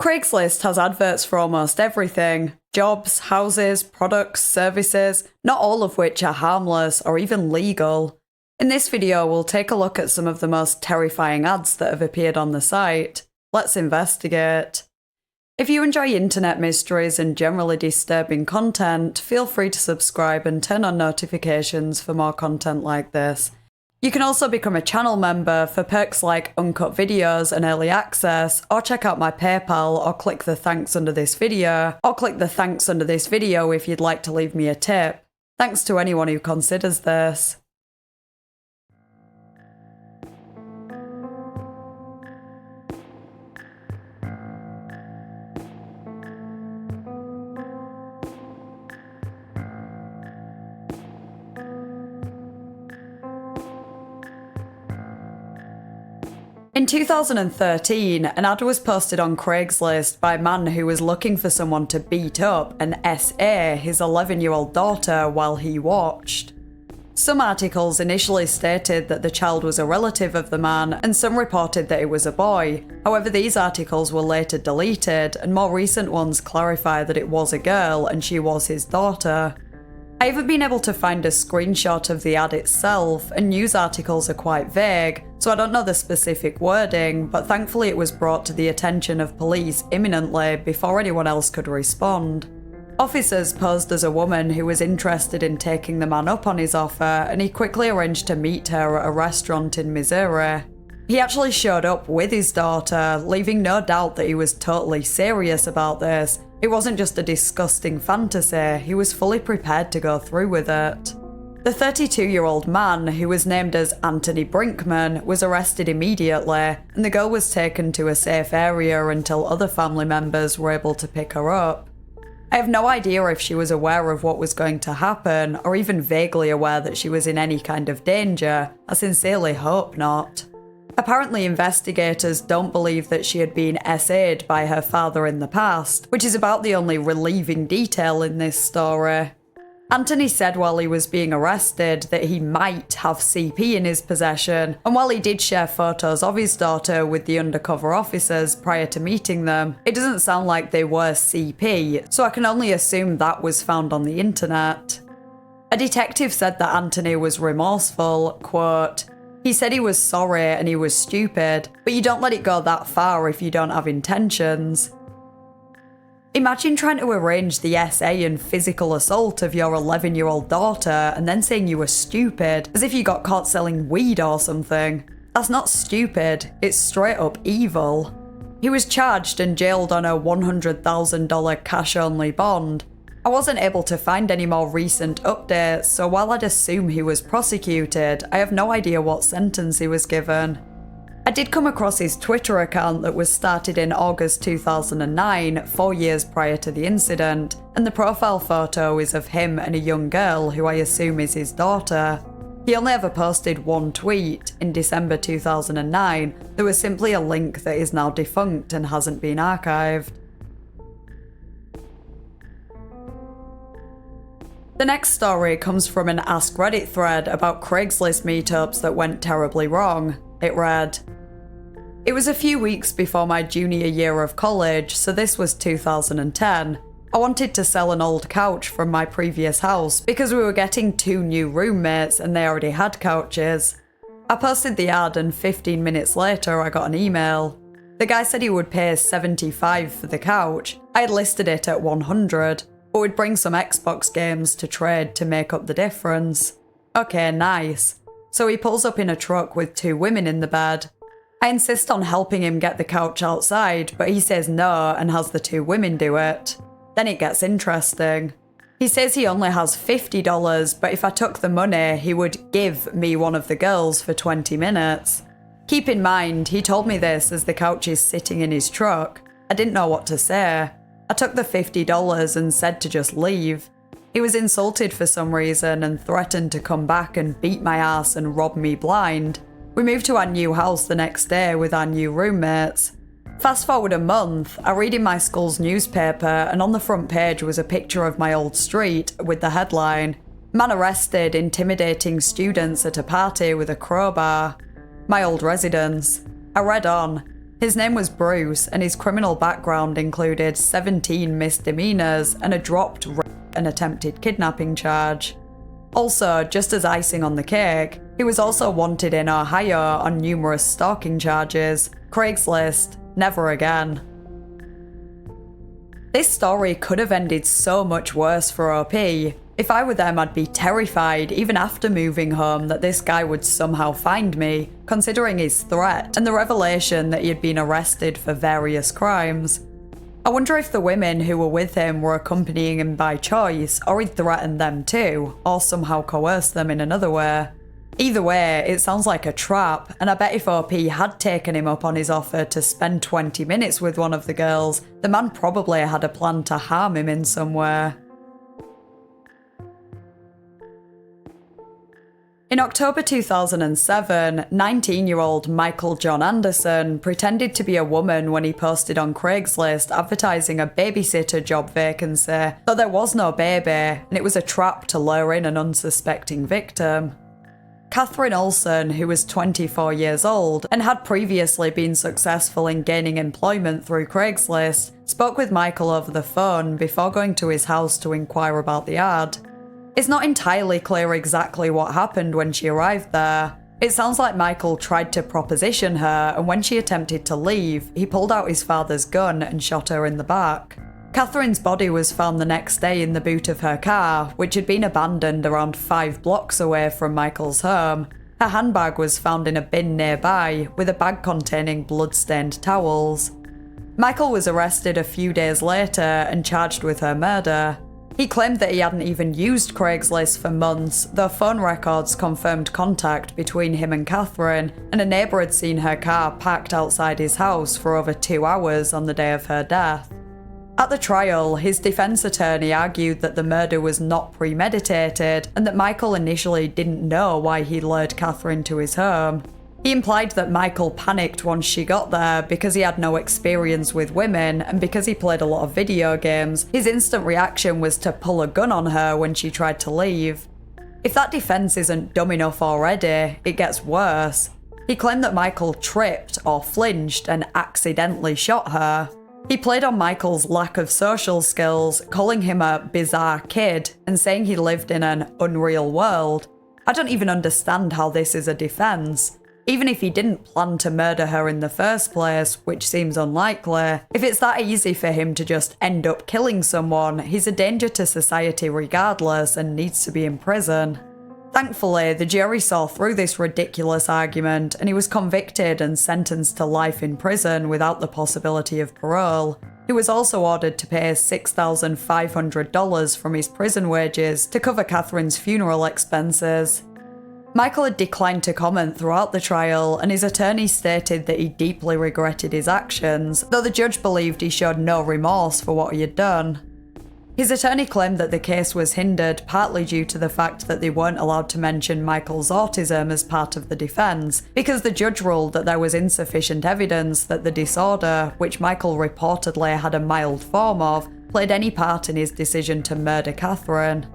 Craigslist has adverts for almost everything: jobs, houses, products, services, not all of which are harmless or even legal. In this video, we'll take a look at some of the most terrifying ads that have appeared on the site. Let's investigate. If you enjoy internet mysteries and generally disturbing content, feel free to subscribe and turn on notifications for more content like this. You can also become a channel member for perks like uncut videos and early access, or check out my PayPal, or click the thanks under this video, if you'd like to leave me a tip. Thanks to anyone who considers this. In 2013, an ad was posted on Craigslist by a man who was looking for someone to beat up and SA his 11-year-old daughter while he watched. Some articles initially stated that the child was a relative of the man, and some reported that it was a boy. However, these articles were later deleted, and more recent ones clarify that it was a girl and she was his daughter. I haven't been able to find a screenshot of the ad itself, and news articles are quite vague, so I don't know the specific wording, but thankfully it was brought to the attention of police imminently before anyone else could respond. Officers posed as a woman who was interested in taking the man up on his offer, and he quickly arranged to meet her at a restaurant in Missouri. He actually showed up with his daughter, leaving no doubt that he was totally serious about this. It wasn't just a disgusting fantasy, he was fully prepared to go through with it. The 32-year-old man, who was named as Anthony Brinkman, was arrested immediately, and the girl was taken to a safe area until other family members were able to pick her up. I have no idea if she was aware of what was going to happen, or even vaguely aware that she was in any kind of danger. I sincerely hope not. Apparently, investigators don't believe that she had been SA'd by her father in the past, which is about the only relieving detail in this story. Anthony said while he was being arrested that he might have CP in his possession, and while he did share photos of his daughter with the undercover officers prior to meeting them, it doesn't sound like they were CP, so I can only assume that was found on the internet. A detective said that Anthony was remorseful, quote, "He said he was sorry and he was stupid, but you don't let it go that far if you don't have intentions." Imagine trying to arrange the SA and physical assault of your 11-year-old daughter and then saying you were stupid, as if you got caught selling weed or something. That's not stupid, it's straight up evil. He was charged and jailed on a $100,000 cash-only bond. I wasn't able to find any more recent updates, so while I'd assume he was prosecuted, I have no idea what sentence he was given. I did come across his Twitter account that was started in August 2009, 4 years prior to the incident, and the profile photo is of him and a young girl who I assume is his daughter. He only ever posted one tweet, in December 2009, that was simply a link that is now defunct and hasn't been archived. The next story comes from an Ask Reddit thread about Craigslist meetups that went terribly wrong. It read, "It was a few weeks before my junior year of college, so this was 2010. I wanted to sell an old couch from my previous house because we were getting 2 new roommates and they already had couches. I posted the ad and 15 minutes later I got an email. The guy said he would pay $75 for the couch. I had listed it at $100, but would bring some Xbox games to trade to make up the difference. Okay, nice. So he pulls up in a truck with 2 women in the bed. I insist on helping him get the couch outside, but he says no and has the 2 women do it. Then it gets interesting. He says he only has $50, but if I took the money, he would give me one of the girls for 20 minutes. Keep in mind, he told me this as the couch is sitting in his truck. I didn't know what to say. I took the $50 and said to just leave. He was insulted for some reason and threatened to come back and beat my ass and rob me blind. We moved to our new house the next day with our new roommates. Fast forward a month, I read in my school's newspaper and on the front page was a picture of my old street with the headline, "Man arrested intimidating students at a party with a crowbar." My old residence. I read on. His name was Bruce, and his criminal background included 17 misdemeanors and a dropped rape and attempted kidnapping charge. Also, just as icing on the cake, he was also wanted in Ohio on numerous stalking charges. Craigslist, never again. This story could have ended so much worse for OP. If I were them, I'd be terrified, even after moving home, that this guy would somehow find me, considering his threat and the revelation that he had been arrested for various crimes. I wonder if the women who were with him were accompanying him by choice, or he'd threatened them too, or somehow coerced them in another way. Either way, it sounds like a trap, and I bet if OP had taken him up on his offer to spend 20 minutes with one of the girls, the man probably had a plan to harm him in some way. In October 2007, 19-year-old Michael John Anderson pretended to be a woman when he posted on Craigslist advertising a babysitter job vacancy, though there was no baby, and it was a trap to lure in an unsuspecting victim. Catherine Olson, who was 24 years old and had previously been successful in gaining employment through Craigslist, spoke with Michael over the phone before going to his house to inquire about the ad. It's not entirely clear exactly what happened when she arrived there. It sounds like Michael tried to proposition her, and when she attempted to leave, he pulled out his father's gun and shot her in the back. Catherine's body was found the next day in the boot of her car, which had been abandoned around 5 blocks away from Michael's home. Her handbag was found in a bin nearby, with a bag containing blood-stained towels. Michael was arrested a few days later and charged with her murder. He claimed that he hadn't even used Craigslist for months, though phone records confirmed contact between him and Catherine, and a neighbour had seen her car parked outside his house for over 2 hours on the day of her death. At the trial, his defense attorney argued that the murder was not premeditated and that Michael initially didn't know why he lured Catherine to his home. He implied that Michael panicked once she got there because he had no experience with women, and because he played a lot of video games, his instant reaction was to pull a gun on her when she tried to leave. If that defense isn't dumb enough already, it gets worse. He claimed that Michael tripped or flinched and accidentally shot her. He played on Michael's lack of social skills, calling him a bizarre kid and saying he lived in an unreal world. I don't even understand how this is a defense. Even if he didn't plan to murder her in the first place, which seems unlikely, if it's that easy for him to just end up killing someone, he's a danger to society regardless and needs to be in prison. Thankfully, the jury saw through this ridiculous argument, and he was convicted and sentenced to life in prison without the possibility of parole. He was also ordered to pay $6,500 from his prison wages to cover Catherine's funeral expenses. Michael had declined to comment throughout the trial, and his attorney stated that he deeply regretted his actions, though the judge believed he showed no remorse for what he had done. His attorney claimed that the case was hindered partly due to the fact that they weren't allowed to mention Michael's autism as part of the defense, because the judge ruled that there was insufficient evidence that the disorder, which Michael reportedly had a mild form of, played any part in his decision to murder Catherine.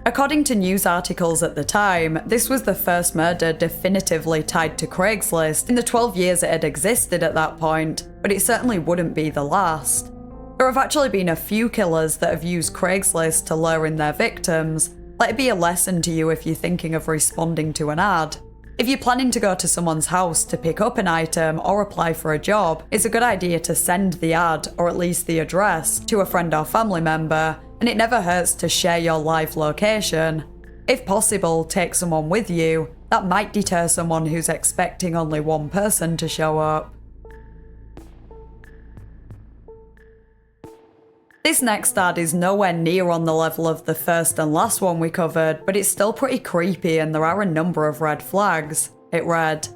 According to news articles at the time, this was the first murder definitively tied to Craigslist in the 12 years it had existed at that point, but it certainly wouldn't be the last. There have actually been a few killers that have used Craigslist to lure in their victims. Let it be a lesson to you if you're thinking of responding to an ad. If you're planning to go to someone's house to pick up an item or apply for a job, it's a good idea to send the ad, or at least the address, to a friend or family member, and it never hurts to share your live location. If possible, take someone with you. That might deter someone who's expecting only one person to show up. This next ad is nowhere near on the level of the first and last one we covered, but it's still pretty creepy and there are a number of red flags. It read,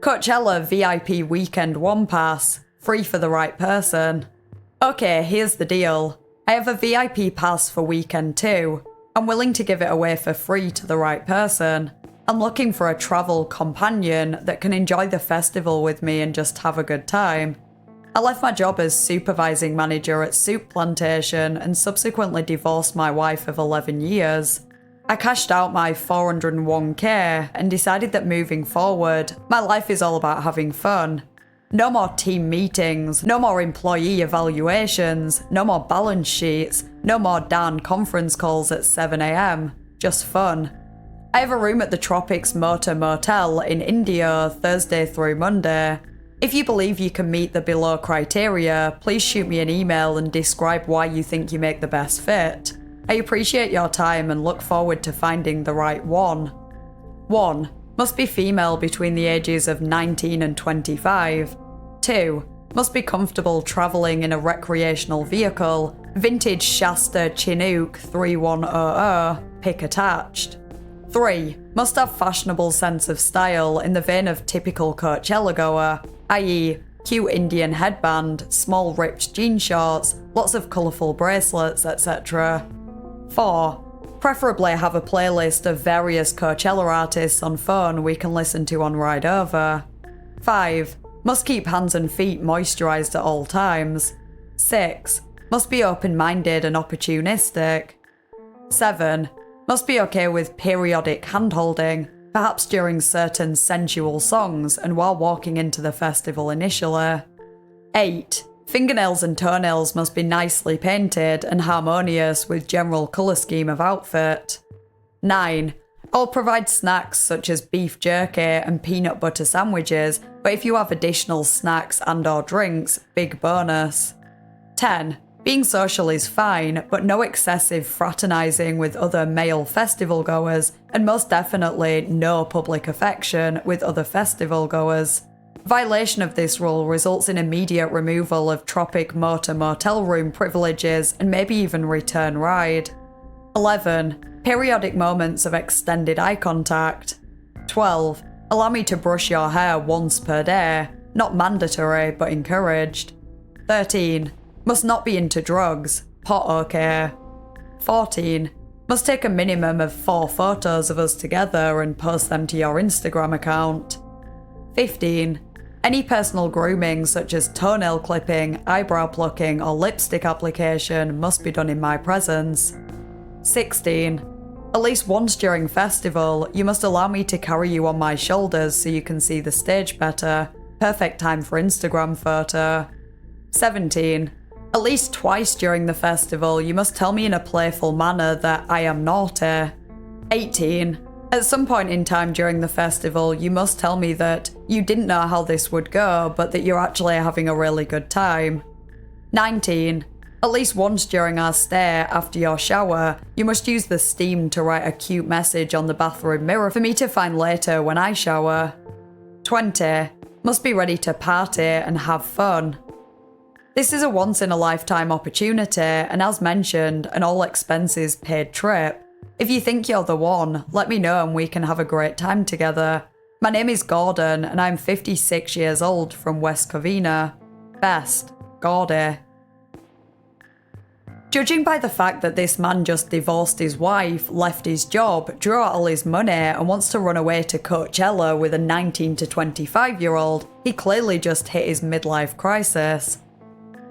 Coachella VIP Weekend 1 Pass, free for the right person. Okay, here's the deal. I have a VIP pass for Weekend 2. I'm willing to give it away for free to the right person. I'm looking for a travel companion that can enjoy the festival with me and just have a good time. I left my job as supervising manager at Soup Plantation and subsequently divorced my wife of 11 years. I cashed out my 401k and decided that moving forward, my life is all about having fun. No more team meetings, no more employee evaluations, no more balance sheets, no more darn conference calls at 7 AM. Just fun. I have a room at the Tropics Motel in India Thursday through Monday. If you believe you can meet the below criteria, please shoot me an email and describe why you think you make the best fit. I appreciate your time and look forward to finding the right one. 1. Must be female between the ages of 19 and 25. 2. Must be comfortable travelling in a recreational vehicle, vintage Shasta Chinook 3100, pick attached. 3. Must have fashionable sense of style in the vein of typical Coachella goer, i.e. cute Indian headband, small ripped jean shorts, lots of colourful bracelets, etc. 4. Preferably have a playlist of various Coachella artists on phone we can listen to on ride over. 5. Must keep hands and feet moisturised at all times. 6. Must be open-minded and opportunistic. 7. Must be okay with periodic hand-holding, perhaps during certain sensual songs and while walking into the festival initially. 8. Fingernails and toenails must be nicely painted and harmonious with general colour scheme of outfit. 9. I'll provide snacks such as beef jerky and peanut butter sandwiches, but if you have additional snacks and/or drinks, big bonus. 10. Being social is fine, but no excessive fraternising with other male festival goers, and most definitely no public affection with other festival goers. Violation of this rule results in immediate removal of Tropic motel room privileges and maybe even return ride. 11. Periodic moments of extended eye contact. 12. Allow me to brush your hair once per day, not mandatory but encouraged. 13. Must not be into drugs, pot okay. 14. Must take a minimum of 4 photos of us together and post them to your Instagram account. 15. Any personal grooming such as toenail clipping, eyebrow plucking or lipstick application must be done in my presence. 16. At least once during festival, you must allow me to carry you on my shoulders so you can see the stage better. Perfect time for Instagram photo. 17. At least twice during the festival, you must tell me in a playful manner that I am naughty. 18. At some point in time during the festival, you must tell me that you didn't know how this would go, but that you're actually having a really good time. 19. At least once during our stay, after your shower, you must use the steam to write a cute message on the bathroom mirror for me to find later when I shower. 20. Must be ready to party and have fun. This is a once-in-a-lifetime opportunity, and as mentioned, an all-expenses-paid trip. If you think you're the one, let me know and we can have a great time together. My name is Gordon, and I'm 56 years old from West Covina. Best, Gordy. Judging by the fact that this man just divorced his wife, left his job, drew out all his money and wants to run away to Coachella with a 19 to 25-year-old, he clearly just hit his midlife crisis.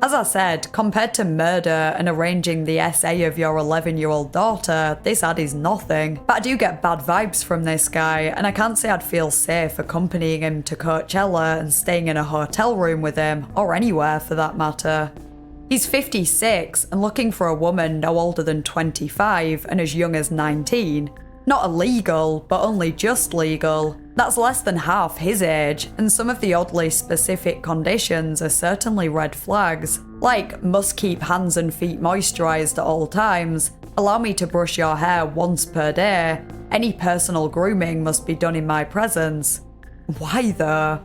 As I said, compared to murder and arranging the SA of your 11-year-old daughter, this ad is nothing. But I do get bad vibes from this guy, and I can't say I'd feel safe accompanying him to Coachella and staying in a hotel room with him, or anywhere for that matter. He's 56 and looking for a woman no older than 25 and as young as 19. Not illegal, but only just legal. That's less than half his age, and some of the oddly specific conditions are certainly red flags, like must keep hands and feet moisturised at all times, allow me to brush your hair once per day, any personal grooming must be done in my presence. Why though?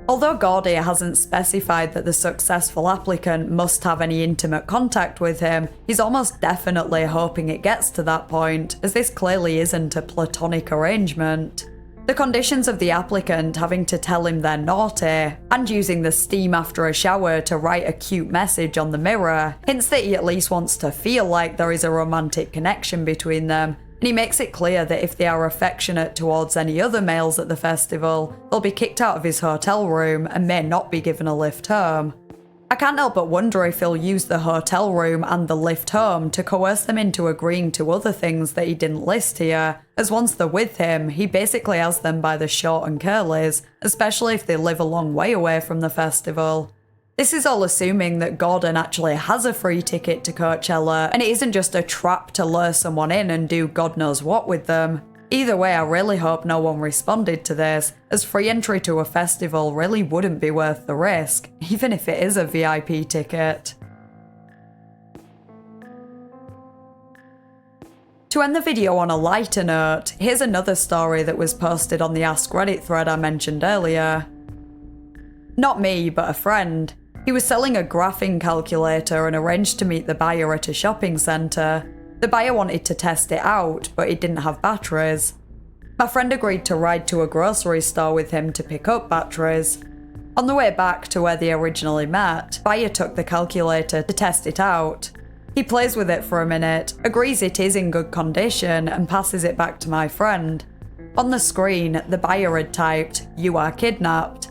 Although Gordy hasn't specified that the successful applicant must have any intimate contact with him, he's almost definitely hoping it gets to that point, as this clearly isn't a platonic arrangement. The conditions of the applicant having to tell him they're naughty, and using the steam after a shower to write a cute message on the mirror, hints that he at least wants to feel like there is a romantic connection between them, and he makes it clear that if they are affectionate towards any other males at the festival, they'll be kicked out of his hotel room and may not be given a lift home. I can't help but wonder if he'll use the hotel room and the lift home to coerce them into agreeing to other things that he didn't list here, as once they're with him, he basically has them by the short and curlies, especially if they live a long way away from the festival. This is all assuming that Gordon actually has a free ticket to Coachella, and it isn't just a trap to lure someone in and do God knows what with them. Either way, I really hope no one responded to this, as free entry to a festival really wouldn't be worth the risk, even if it is a VIP ticket. To end the video on a lighter note, here's another story that was posted on the Ask Reddit thread I mentioned earlier. Not me, but a friend. He was selling a graphing calculator and arranged to meet the buyer at a shopping centre. The buyer wanted to test it out, but it didn't have batteries. My friend agreed to ride to a grocery store with him to pick up batteries. On the way back to where they originally met, buyer took the calculator to test it out. He plays with it for a minute, agrees it is in good condition, and passes it back to my friend. On the screen, the buyer had typed, "You are kidnapped."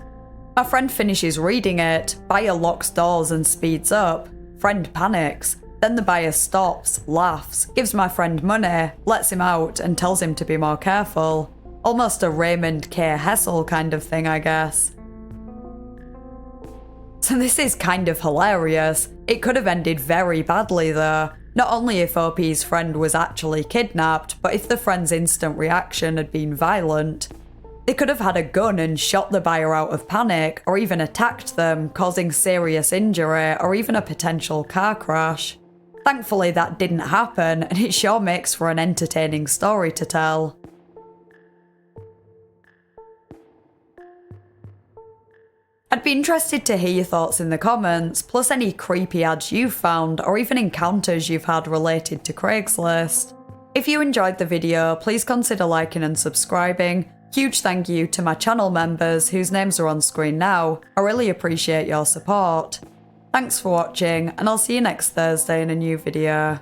My friend finishes reading it, buyer locks doors and speeds up. Friend panics. Then the buyer stops, laughs, gives my friend money, lets him out and tells him to be more careful. Almost a Raymond K. Hessel kind of thing, I guess. So this is kind of hilarious. It could have ended very badly though. Not only if OP's friend was actually kidnapped, but if the friend's instant reaction had been violent. They could have had a gun and shot the buyer out of panic, or even attacked them, causing serious injury or even a potential car crash. Thankfully that didn't happen, and it sure makes for an entertaining story to tell. I'd be interested to hear your thoughts in the comments, plus any creepy ads you've found or even encounters you've had related to Craigslist. If you enjoyed the video, please consider liking and subscribing. Huge thank you to my channel members whose names are on screen now. I really appreciate your support. Thanks for watching, and I'll see you next Thursday in a new video.